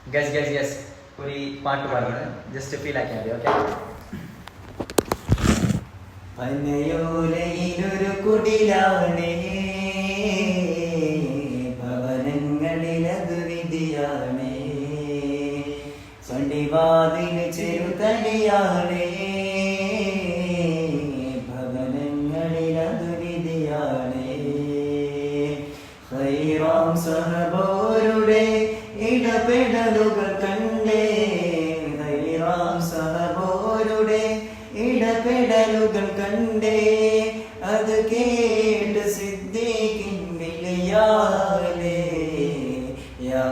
Guess guess guess ഒരു പാട്ട് പാടുന്നത് ജസ്റ്റ് ഫീൽ ആക്കിയാൽ മതി. ഓക്കെ. പനയോലയിലൊരു കുടിലാണേ, ഭവനങ്ങളിലതു വിധിയാണേ, ചണ്ടിവാതിന് ചെറുതടിയാണേ, ഭവനങ്ങളിലതു വിധിയാണേ. ഖൈറാം സഹബോരുടെ ഇടപെടലുകൾ കണ്ടേ, ഖൈറാം സഹബോരുടെ ഇടപെടലുകൾ കണ്ടേ, അത് കേട്ട് സിദ്ദീഖിൻ വിളിയാലേ യാ